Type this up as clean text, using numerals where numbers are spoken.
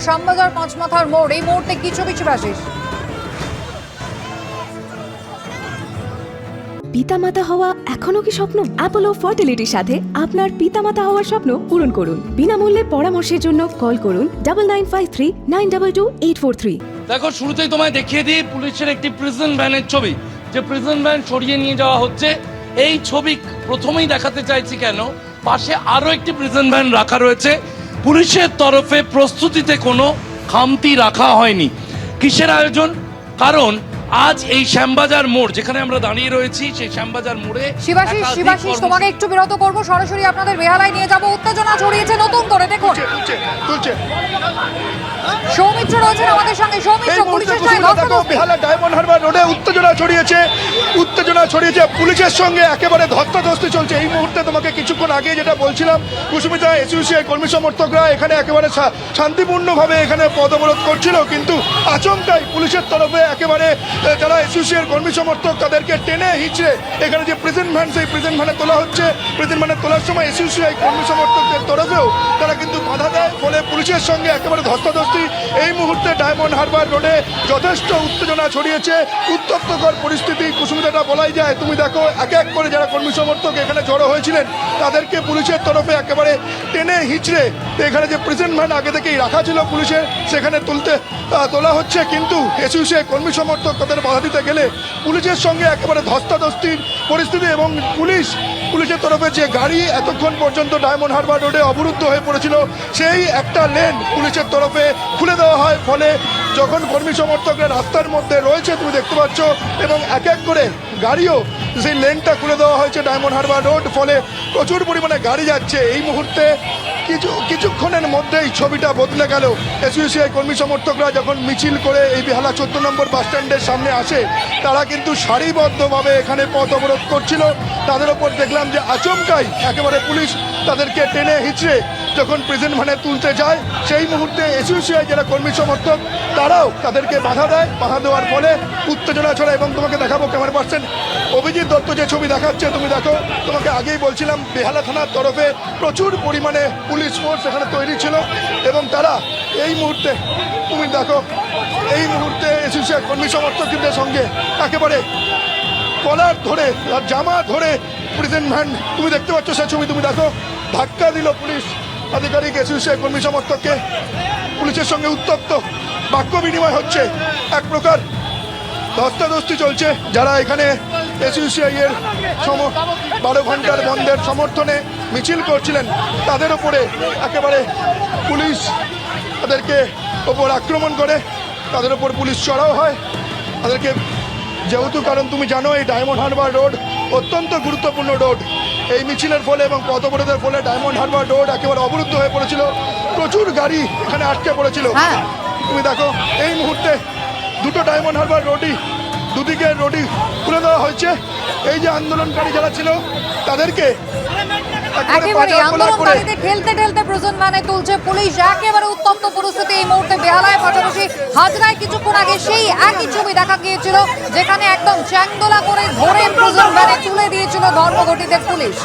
শ্যামবাজার পাঁচমাথার মোড়, এই মুহূর্তে কি ছবি শিবাশিস? পিতামাতা হওয়া এখনো কি স্বপ্ন? অ্যাপোলো ফার্টিলিটির সাথে আপনার পিতামাতা হওয়ার স্বপ্ন পূরণ করুন। বিনামূল্যে পরামর্শের জন্য কল করুন 9953922843। দেখো, শুরুতেই তোমায় দেখিয়ে দিই পুলিশের একটি প্রিজন ভ্যানের ছবি, যে প্রিজন ভ্যান সরিয়ে নিয়ে যাওয়া হচ্ছে। এই ছবি প্রথমেই দেখাতে চাইছি কেন, পাশে আরো একটি প্রিজন ভ্যান রাখা রয়েছে। পুলিশের তরফে প্রস্তুতিতে কোনো খামতি রাখা হয়নি। কিসের আয়োজন? কারণ আজ এই শ্যামবাজার মোড় যেখানে আমরা দাঁড়িয়ে রয়েছি, সেই শ্যামবাজার মোড়ে শিবাশিস তোমাকে একটু বিরত করব, সরাসরি আপনাদের বেহালায় নিয়ে যাব। উত্তেজনা ছড়িয়েছে নতুন করে, দেখুন সৌমিত্র রয়েছেন আমাদের সঙ্গে। সৌমিত্র, পুলিশের সঙ্গে বেহালা ডায়মন্ড হারবার রোডে উত্তেজনা ছড়িয়েছে পুলিশের সঙ্গে একেবারে ধস্তাধস্তি চলছে এই মুহূর্তে। তোমাকে কিছুক্ষণ আগে যেটা বলছিলাম, কুসুমিতা এসইউসিআই কর্মী সমর্থকরা এখানে একেবারে শান্তিপূর্ণভাবে এখানে পদবরোধ করছিল, কিন্তু আচমকাই পুলিশের তরফে একেবারে যারা এসইউসিআই কর্মী সমর্থক তাদেরকে টেনে হিঁচড়ে এখানে যে প্রিজন ভ্যান, সেই প্রিজন ভ্যানে তোলা হচ্ছে। প্রিজন ভ্যানে তোলার সময় এসইউসিআই কর্মী সমর্থকদের তরফেও তারা কিন্তু বাধা দেয়, ফলে পুলিশের সঙ্গে একেবারে ধস্তাধস্তি এই মুহূর্তে ডায়মন্ড হারবার রোডে যথেষ্ট উত্তেজনা ছড়িয়েছে, উত্তপ্তকর পরিস্থিতি। কুসুমিতাটা বলাই যায়। তুমি দেখো, এক এক করে যারা কর্মী সমর্থক এখানে জড়ো হয়েছিলেন তাদেরকে পুলিশের তরফে একেবারে টেনে হিঁচড়ে এখানে যে প্রিজন ভ্যান আগে থেকেই রাখা ছিল পুলিশের, সেখানে তোলা হচ্ছে। কিন্তু এসইউসিআই কর্মী সমর্থক তাদের বাধা দিতে গেলে পুলিশের সঙ্গে একেবারে ধস্তাধস্তির পরিস্থিতি, এবং পুলিশের তরফে যে গাড়ি এতক্ষণ পর্যন্ত ডায়মন্ড হারবার রোডে অবরুদ্ধ হয়ে পড়েছিল, সেই একটা লেন পুলিশের তরফে খুলে দেওয়া হয়। ফলে যখন কর্মী সমর্থকরা রাস্তার মধ্যে রয়েছে তুমি দেখতে পাচ্ছ, এবং এক এক করে গাড়িও সেই লেনটা খুলে দেওয়া হয়েছে ডায়মন্ড হারবার রোড, ফলে প্রচুর পরিমাণে গাড়ি যাচ্ছে। এই মুহূর্তে কিছুক্ষণের মধ্যেই ছবিটা বদলে গেল। এসইউসিআই কর্মী সমর্থকরা যখন মিছিল করে এই বেহালা 14 নম্বর বাস স্ট্যান্ডের সামনে আসে, তারা কিন্তু সারিবদ্ধভাবে এখানে পথ অবরোধ করছিল। তাদের ওপর দেখলাম যে আচমকাই একেবারে পুলিশ তাদেরকে টেনে হিঁচড়ে যখন প্রিজন ভ্যানে তুলতে যায়, সেই মুহূর্তে এসইউসিআই যারা কর্মী সমর্থক তারাও তাদেরকে বাধা দেয়। বাধা দেওয়ার ফলে উত্তেজনা ছড়ায়। এবং তোমাকে দেখাবো ক্যামেরা পার্সন অভিজিৎ দত্ত যে ছবি দেখাচ্ছে, তুমি দেখো, তোমাকে আগেই বলছিলাম বেহালা থানার তরফে প্রচুর পরিমাণে পুলিশ ফোর্স এখানে তৈরি ছিল, এবং তারা এই মুহূর্তে তুমি দেখো, এই মুহূর্তে এসইউসিআই কর্মী সমর্থকদের সঙ্গে একেবারে কলার ধরে জামা ধরে প্রিজন ভ্যান তুমি দেখতে পাচ্ছ, সে ছবি তুমি দেখো, ধাক্কা দিল পুলিশ আধিকারিক এসইউসিআই কর্মী সমর্থককে। পুলিশের সঙ্গে উত্তপ্ত বাক্য বিনিময় হচ্ছে, এক প্রকার ধস্তাধস্তি চলছে। যারা এখানে এসইউসিআই এর 12 ঘন্টার বন্ধের সমর্থনে মিছিল করছিলেন, তাদের ওপরে একেবারে পুলিশ তাদেরকে ওপর আক্রমণ করে, তাদের ওপর পুলিশ চড়াও হয় তাদেরকে। যেহেতু কারণ তুমি জানো, এই ডায়মন্ড হারবার রোড অত্যন্ত গুরুত্বপূর্ণ রোড। এই মিছিলের ফলে এবং পথ অবরোধের ফলে ডায়মন্ড হারবার রোড একেবারে অবরুদ্ধ হয়ে পড়েছিল, প্রচুর গাড়ি এখানে আটকে পড়েছিল। তুমি দেখো, এই মুহূর্তে দুটো ডায়মন্ড হারবার রোডই, দুদিকে রোডই খুলে দেওয়া হয়েছে। এই যে আন্দোলনকারী যারা ছিল তাদেরকে একেবারে আন্দোলনকারীদের ঠেলতে ঠেলতে প্রিজন ভ্যানে তুলছে পুলিশ। একেবারে উত্তপ্ত পরিস্থিতি এই মুহূর্তে বেহালায়। পাশাপাশি হাজরায় কিছুক্ষণ আগে সেই একই ছবি দেখা গিয়েছিল, যেখানে একদম চ্যাংদোলা করে ধরে প্রিজন ভ্যানে তুলে দিয়েছিল ধর্মঘটিদের পুলিশ।